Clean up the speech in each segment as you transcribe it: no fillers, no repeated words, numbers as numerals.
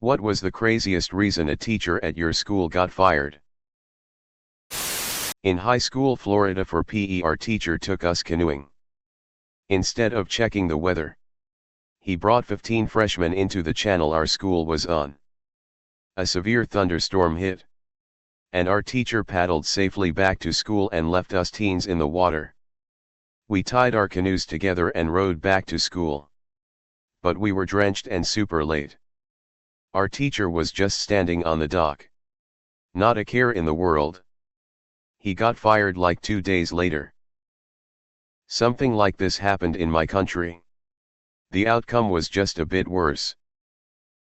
What was the craziest reason a teacher at your school got fired? In high school Florida for PE, our teacher took us canoeing. Instead of checking the weather, he brought 15 freshmen into the channel our school was on. A severe thunderstorm hit, and our teacher paddled safely back to school and left us teens in the water. We tied our canoes together and rowed back to school. But we were drenched and super late. Our teacher was just standing on the dock. Not a care in the world. He got fired like 2 days later. Something like this happened in my country. The outcome was just a bit worse.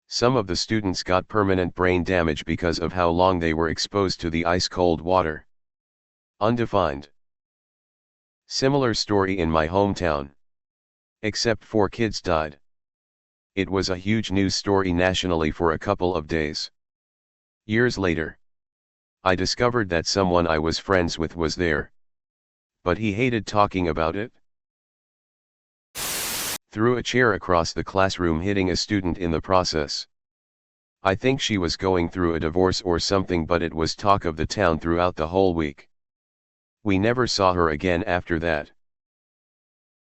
Some of the students got permanent brain damage because of how long they were exposed to the ice-cold water. Undefined. Similar story in my hometown. Except 4 kids died. It was a huge news story nationally for a couple of days. Years later, I discovered that someone I was friends with was there. But he hated talking about it. Threw a chair across the classroom, hitting a student in the process. I think she was going through a divorce or something, but it was talk of the town throughout the whole week. We never saw her again after that.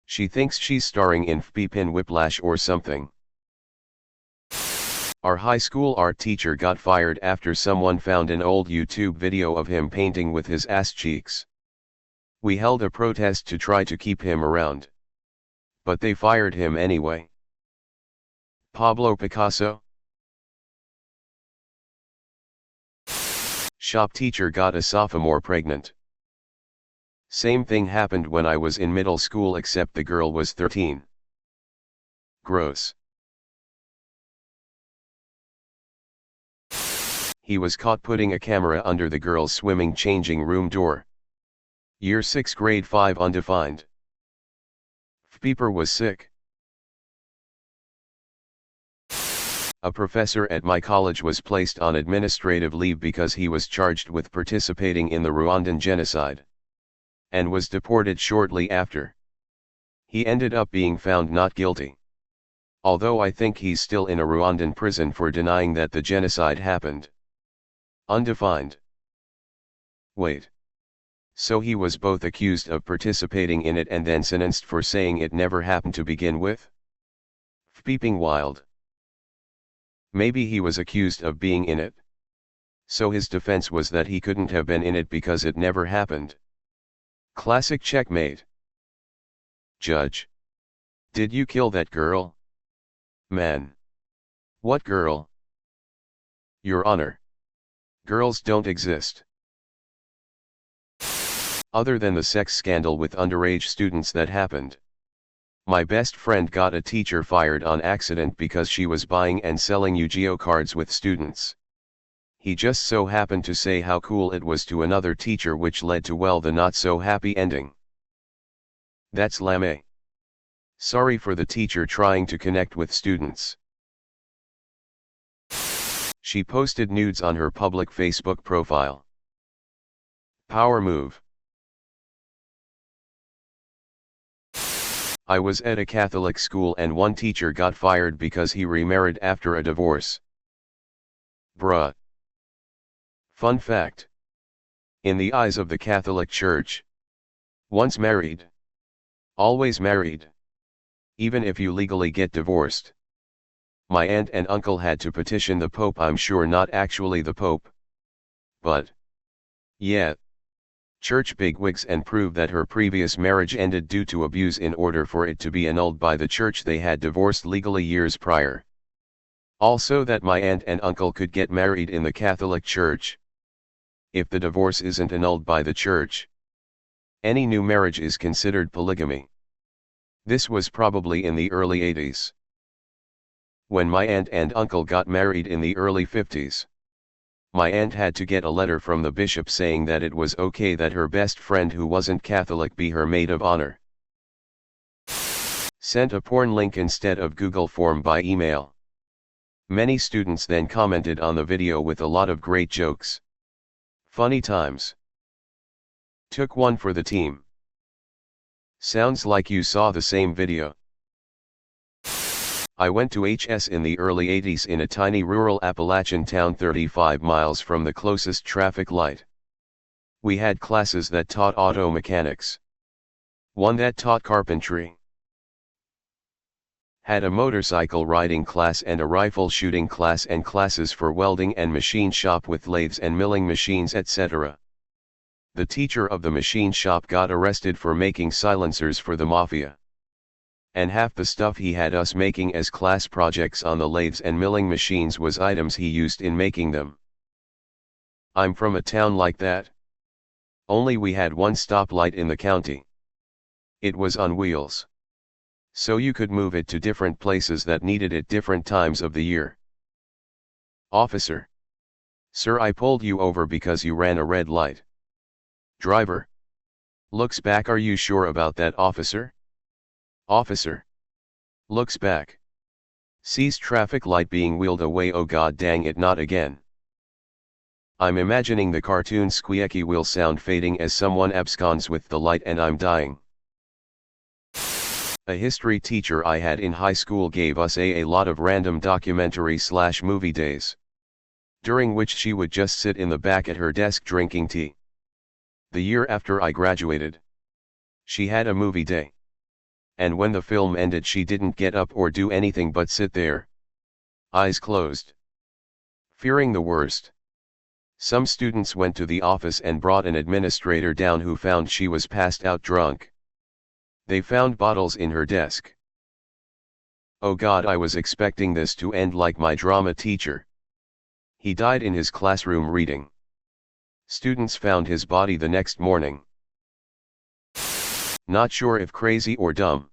She thinks she's starring in Flippin' Whiplash or something. Our high school art teacher got fired after someone found an old YouTube video of him painting with his ass cheeks. We held a protest to try to keep him around. But they fired him anyway. Pablo Picasso? Shop teacher got a sophomore pregnant. Same thing happened when I was in middle school, except the girl was 13. Gross. He was caught putting a camera under the girl's swimming changing room door. Year 6 grade 5 undefined. Peeper was sick. A professor at my college was placed on administrative leave because he was charged with participating in the Rwandan genocide, and was deported shortly after. He ended up being found not guilty. Although I think he's still in a Rwandan prison for denying that the genocide happened. Undefined. Wait. So he was both accused of participating in it and then sentenced for saying it never happened to begin with? Peeping wild. Maybe he was accused of being in it. So his defense was that he couldn't have been in it because it never happened. Classic checkmate. Judge. Did you kill that girl? Man. What girl? Your Honor. Girls don't exist. Other than the sex scandal with underage students that happened, my best friend got a teacher fired on accident because she was buying and selling Yu-Gi-Oh cards with students. He just so happened to say how cool it was to another teacher, which led to, well, the not so happy ending. That's lame. Sorry for the teacher trying to connect with students. She posted nudes on her public Facebook profile. Power move. I was at a Catholic school and one teacher got fired because he remarried after a divorce. Bruh. Fun fact. In the eyes of the Catholic Church, once married, always married. Even if you legally get divorced. My aunt and uncle had to petition the Pope, I'm sure not actually the Pope. But, yeah. Church bigwigs, and prove that her previous marriage ended due to abuse in order for it to be annulled by the church they had divorced legally years prior. Also that my aunt and uncle could get married in the Catholic Church. If the divorce isn't annulled by the church, any new marriage is considered polygamy. This was probably in the early 80s. When my aunt and uncle got married in the early 50s. My aunt had to get a letter from the bishop saying that it was okay that her best friend who wasn't Catholic be her maid of honor. Sent a porn link instead of Google form by email. Many students then commented on the video with a lot of great jokes. Funny times. Took one for the team. Sounds like you saw the same video. I went to HS in the early 80s in a tiny rural Appalachian town 35 miles from the closest traffic light. We had classes that taught auto mechanics. One that taught carpentry. Had a motorcycle riding class and a rifle shooting class and classes for welding and machine shop with lathes and milling machines, etc. The teacher of the machine shop got arrested for making silencers for the mafia. And half the stuff he had us making as class projects on the lathes and milling machines was items he used in making them. I'm from a town like that. Only we had one stoplight in the county. It was on wheels. So you could move it to different places that needed it different times of the year. Officer. Sir, I pulled you over because you ran a red light. Driver. Looks back. Are you sure about that, officer? Officer. Looks back. Sees traffic light being wheeled away. Oh god dang it, not again. I'm imagining the cartoon squeaky wheel sound fading as someone absconds with the light and I'm dying. A history teacher I had in high school gave us a lot of random documentary/movie days, during which she would just sit in the back at her desk drinking tea. The year after I graduated, she had a movie day. And when the film ended, she didn't get up or do anything but sit there, eyes closed, fearing the worst. Some students went to the office and brought an administrator down who found she was passed out drunk. They found bottles in her desk. Oh god, I was expecting this to end like my drama teacher. He died in his classroom reading. Students found his body the next morning. Not sure if crazy or dumb,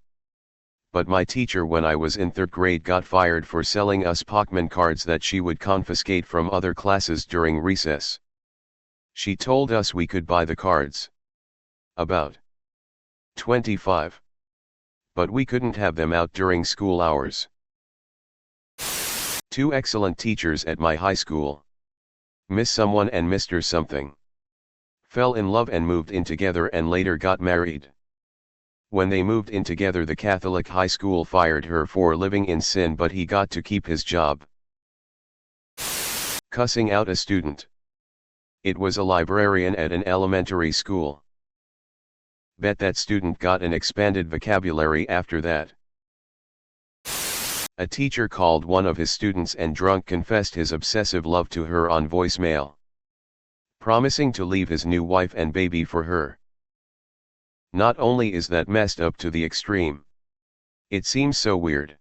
but my teacher when I was in 3rd grade got fired for selling us Pokemon cards that she would confiscate from other classes during recess. She told us we could buy the cards. About 25. But we couldn't have them out during school hours. 2 excellent teachers at my high school. Miss Someone and Mr. Something. Fell in love and moved in together and later got married. When they moved in together, the Catholic high school fired her for living in sin, but he got to keep his job. Cussing out a student. It was a librarian at an elementary school. Bet that student got an expanded vocabulary after that. A teacher called one of his students and drunk confessed his obsessive love to her on voicemail, promising to leave his new wife and baby for her. Not only is that messed up to the extreme, it seems so weird.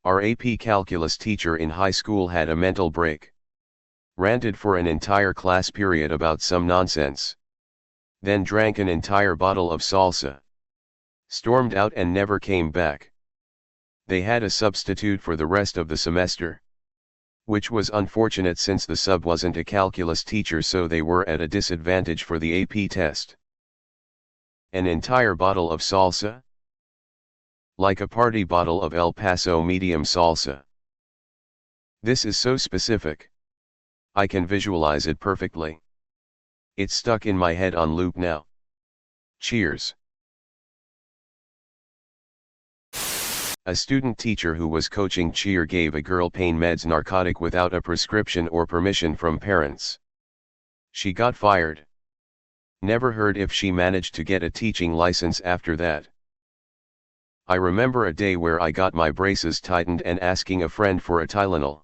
Our AP calculus teacher in high school had a mental break. Ranted for an entire class period about some nonsense. Then drank an entire bottle of salsa. Stormed out and never came back. They had a substitute for the rest of the semester, which was unfortunate since the sub wasn't a calculus teacher, so they were at a disadvantage for the AP test. An entire bottle of salsa? Like a party bottle of El Paso medium salsa. This is so specific. I can visualize it perfectly. It's stuck in my head on loop now. Cheers. A student teacher who was coaching cheer gave a girl pain meds narcotic without a prescription or permission from parents. She got fired. Never heard if she managed to get a teaching license after that. I remember a day where I got my braces tightened and asking a friend for a Tylenol.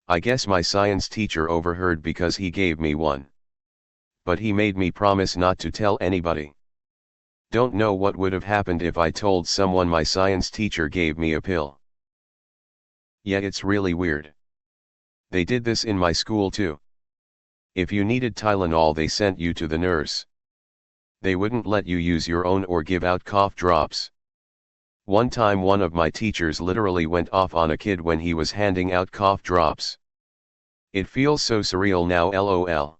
I guess my science teacher overheard because he gave me one. But he made me promise not to tell anybody. Don't know what would have happened if I told someone my science teacher gave me a pill. Yeah, it's really weird. They did this in my school too. If you needed Tylenol, they sent you to the nurse. They wouldn't let you use your own or give out cough drops. One time one of my teachers literally went off on a kid when he was handing out cough drops. It feels so surreal now, lol.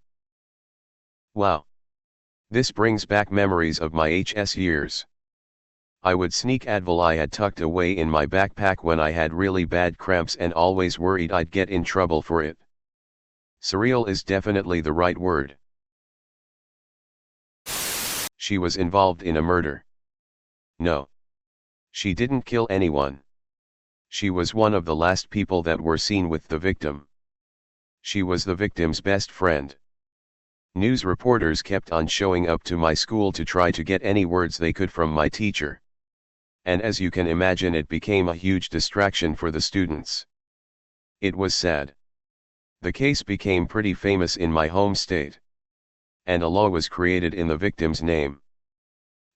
Wow. This brings back memories of my HS years. I would sneak Advil I had tucked away in my backpack when I had really bad cramps and always worried I'd get in trouble for it. Surreal is definitely the right word. She was involved in a murder. No. She didn't kill anyone. She was one of the last people that were seen with the victim. She was the victim's best friend. News reporters kept on showing up to my school to try to get any words they could from my teacher. And as you can imagine, it became a huge distraction for the students. It was sad. The case became pretty famous in my home state. And a law was created in the victim's name.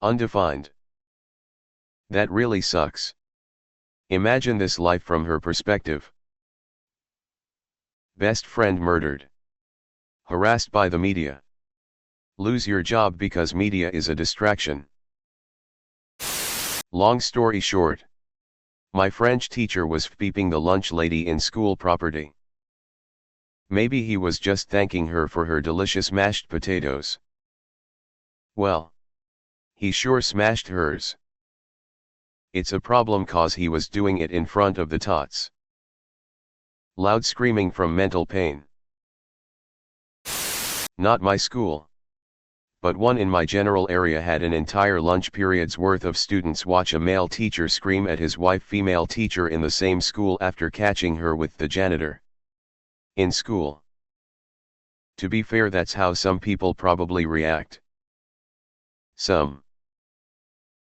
Undefined. That really sucks. Imagine this life from her perspective. Best friend murdered. Harassed by the media. Lose your job because media is a distraction. Long story short. My French teacher was peeping the lunch lady in school property. Maybe he was just thanking her for her delicious mashed potatoes. Well. He sure smashed hers. It's a problem cause he was doing it in front of the tots. Loud screaming from mental pain. Not my school. But one in my general area had an entire lunch period's worth of students watch a male teacher scream at his wife female teacher in the same school after catching her with the janitor. In school. To be fair, that's how some people probably react. Some.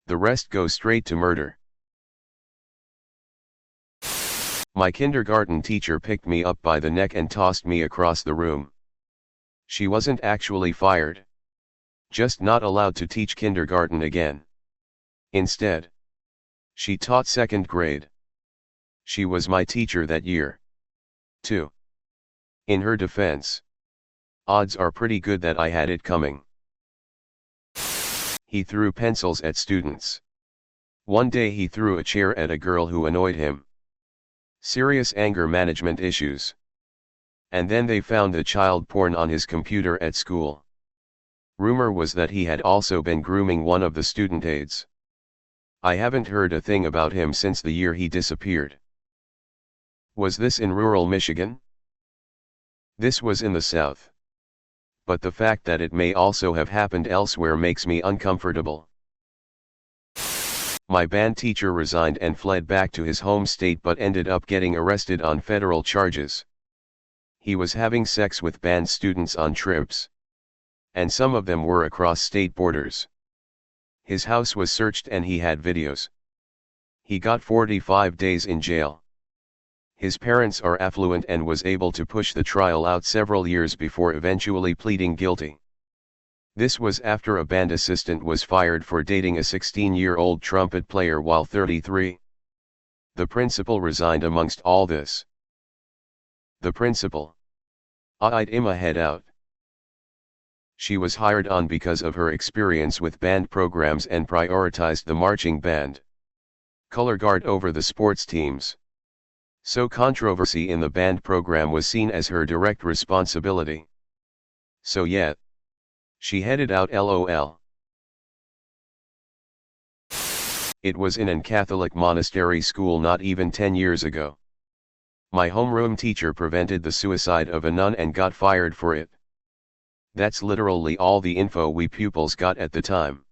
The rest go straight to murder. My kindergarten teacher picked me up by the neck and tossed me across the room. She wasn't actually fired. Just not allowed to teach kindergarten again. Instead, she taught second grade. She was my teacher that year, too. In her defense, odds are pretty good that I had it coming. He threw pencils at students. One day he threw a chair at a girl who annoyed him. Serious anger management issues. And then they found the child porn on his computer at school. Rumor was that he had also been grooming one of the student aides. I haven't heard a thing about him since the year he disappeared. Was this in rural Michigan? This was in the South. But the fact that it may also have happened elsewhere makes me uncomfortable. My band teacher resigned and fled back to his home state but ended up getting arrested on federal charges. He was having sex with band students on trips. And some of them were across state borders. His house was searched and he had videos. He got 45 days in jail. His parents are affluent and was able to push the trial out several years before eventually pleading guilty. This was after a band assistant was fired for dating a 16-year-old trumpet player while 33. The principal resigned amongst all this. The principal. I'd my head out. She was hired on because of her experience with band programs and prioritized the marching band. Color guard over the sports teams. So controversy in the band program was seen as her direct responsibility. So yeah. She headed out LOL. It was in an Catholic monastery school not even 10 years ago. My homeroom teacher prevented the suicide of a nun and got fired for it. That's literally all the info we pupils got at the time.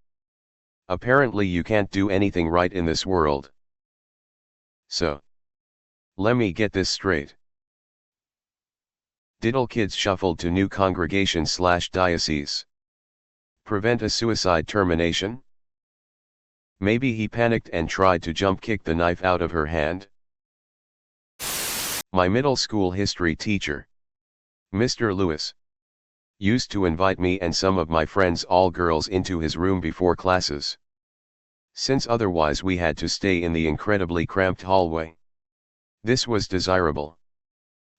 Apparently you can't do anything right in this world. So. Let me get this straight. Diddle kids shuffled to new congregation/diocese. Prevent a suicide termination? Maybe he panicked and tried to jump kick the knife out of her hand? My middle school history teacher, Mr. Lewis, used to invite me and some of my friends, all girls, into his room before classes. Since otherwise we had to stay in the incredibly cramped hallway. This was desirable.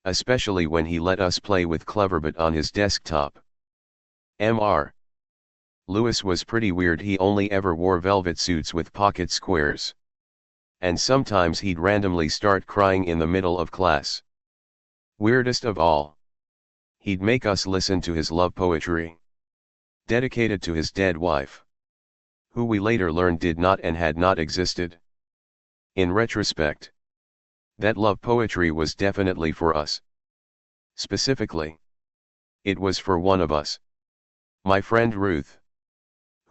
Especially when he let us play with Cleverbit on his desktop. Mr. Lewis was pretty weird. He only ever wore velvet suits with pocket squares. And sometimes he'd randomly start crying in the middle of class. Weirdest of all. He'd make us listen to his love poetry. Dedicated to his dead wife. Who we later learned did not and had not existed. In retrospect. That love poetry was definitely for us. Specifically. It was for one of us. My friend Ruth.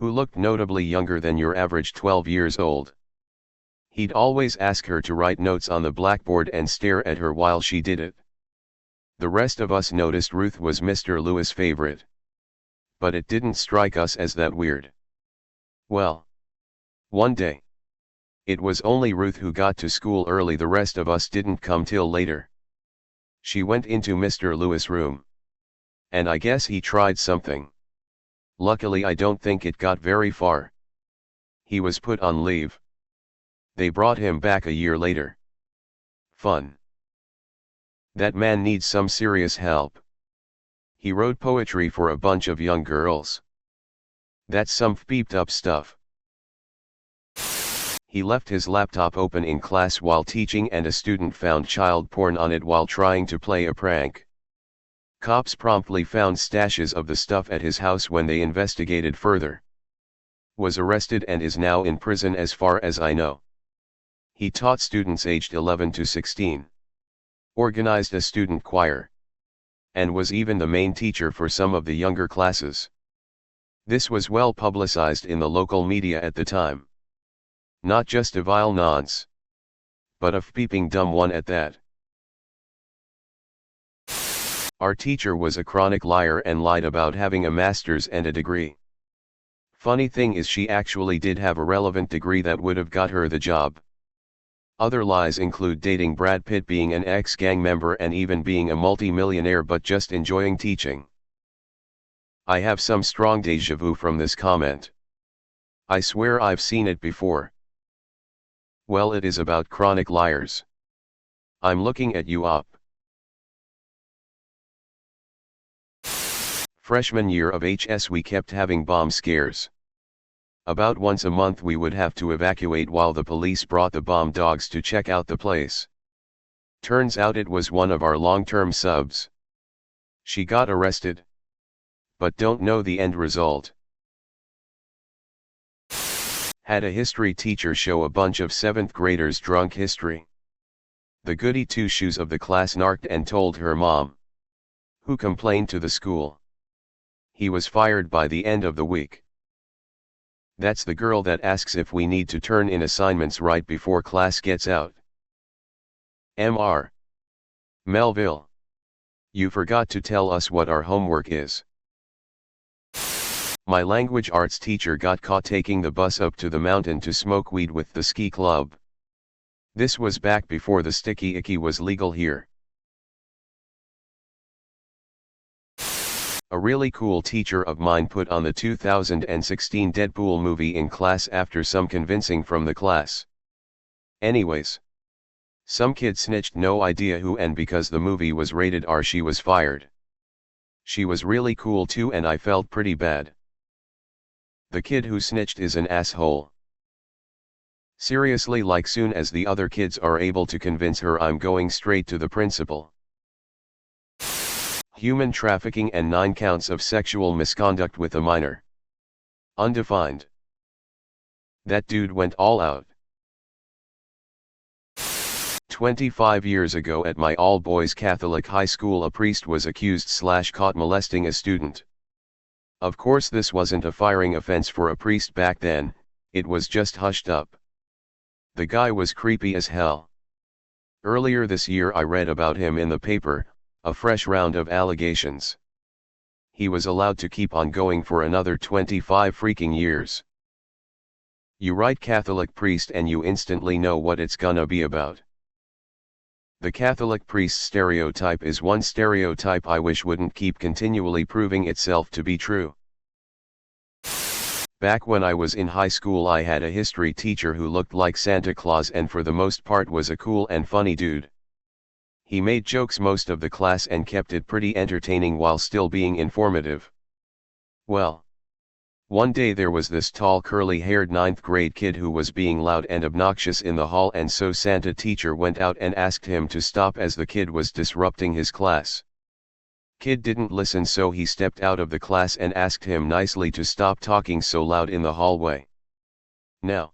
who looked notably younger than your average 12 years old. He'd always ask her to write notes on the blackboard and stare at her while she did it. The rest of us noticed Ruth was Mr. Lewis' favorite. But it didn't strike us as that weird. Well, one day. It was only Ruth who got to school early, the rest of us didn't come till later. She went into Mr. Lewis' room. And I guess he tried something. Luckily I don't think it got very far. He was put on leave. They brought him back a year later. Fun. That man needs some serious help. He wrote poetry for a bunch of young girls. That's some beeped up stuff. He left his laptop open in class while teaching and a student found child porn on it while trying to play a prank. Cops promptly found stashes of the stuff at his house when they investigated further. Was arrested and is now in prison as far as I know. He taught students aged 11 to 16. Organized a student choir. And was even the main teacher for some of the younger classes. This was well publicized in the local media at the time. Not just a vile nonce, but a peeping dumb one at that. Our teacher was a chronic liar and lied about having a master's and a degree. Funny thing is she actually did have a relevant degree that would have got her the job. Other lies include dating Brad Pitt, being an ex-gang member, and even being a multi-millionaire but just enjoying teaching. I have some strong déjà vu from this comment. I swear I've seen it before. Well, it is about chronic liars. I'm looking at you up. Freshman year of HS we kept having bomb scares. About once a month we would have to evacuate while the police brought the bomb dogs to check out the place. Turns out it was one of our long-term subs. She got arrested. But don't know the end result. Had a history teacher show a bunch of 7th graders drunk history. The goody two-shoes of the class narked and told her mom, who complained to the school. He was fired by the end of the week. That's the girl that asks if we need to turn in assignments right before class gets out. Mr. Melville. You forgot to tell us what our homework is. My language arts teacher got caught taking the bus up to the mountain to smoke weed with the ski club. This was back before the sticky icky was legal here. A really cool teacher of mine put on the 2016 Deadpool movie in class after some convincing from the class. Anyways. Some kid snitched, no idea who, and because the movie was rated R she was fired. She was really cool too and I felt pretty bad. The kid who snitched is an asshole. Seriously, like soon as the other kids are able to convince her, I'm going straight to the principal. Human trafficking and 9 counts of sexual misconduct with a minor. Undefined. That dude went all out. 25 years ago at my all-boys Catholic high school, a priest was accused/caught molesting a student. Of course this wasn't a firing offense for a priest back then, it was just hushed up. The guy was creepy as hell. Earlier this year I read about him in the paper, a fresh round of allegations. He was allowed to keep on going for another 25 freaking years. You write Catholic priest and you instantly know what it's gonna be about. The Catholic priest stereotype is one stereotype I wish wouldn't keep continually proving itself to be true. Back when I was in high school I had a history teacher who looked like Santa Claus and for the most part was a cool and funny dude. He made jokes most of the class and kept it pretty entertaining while still being informative. Well, one day there was this tall curly-haired 9th grade kid who was being loud and obnoxious in the hall, and so Santa teacher went out and asked him to stop as the kid was disrupting his class. Kid didn't listen, so he stepped out of the class and asked him nicely to stop talking so loud in the hallway. Now,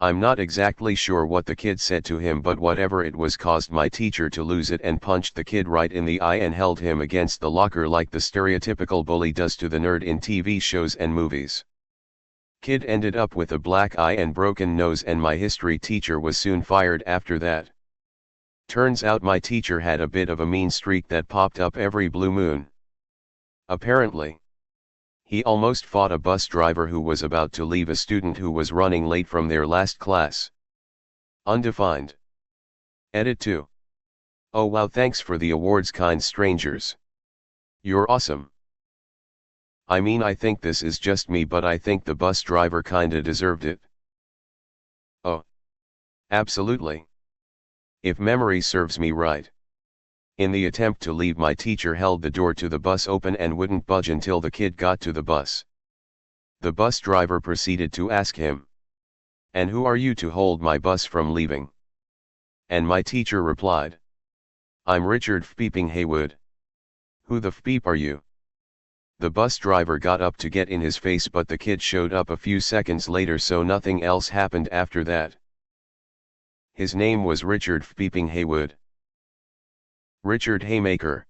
I'm not exactly sure what the kid said to him, but whatever it was caused my teacher to lose it and punched the kid right in the eye and held him against the locker like the stereotypical bully does to the nerd in TV shows and movies. Kid ended up with a black eye and broken nose, and my history teacher was soon fired after that. Turns out my teacher had a bit of a mean streak that popped up every blue moon. Apparently, he almost fought a bus driver who was about to leave a student who was running late from their last class. Undefined. Edit 2. Oh wow, thanks for the awards, kind strangers. You're awesome. I mean, I think this is just me, but I think the bus driver kinda deserved it. Oh. Absolutely. If memory serves me right. In the attempt to leave, my teacher held the door to the bus open and wouldn't budge until the kid got to the bus. The bus driver proceeded to ask him, "And who are you to hold my bus from leaving?" And my teacher replied, "I'm Richard Fpeeping Haywood." "Who the fpeep are you?" The bus driver got up to get in his face, but the kid showed up a few seconds later, so nothing else happened after that. His name was Richard Fpeeping Haywood. Richard Haymaker.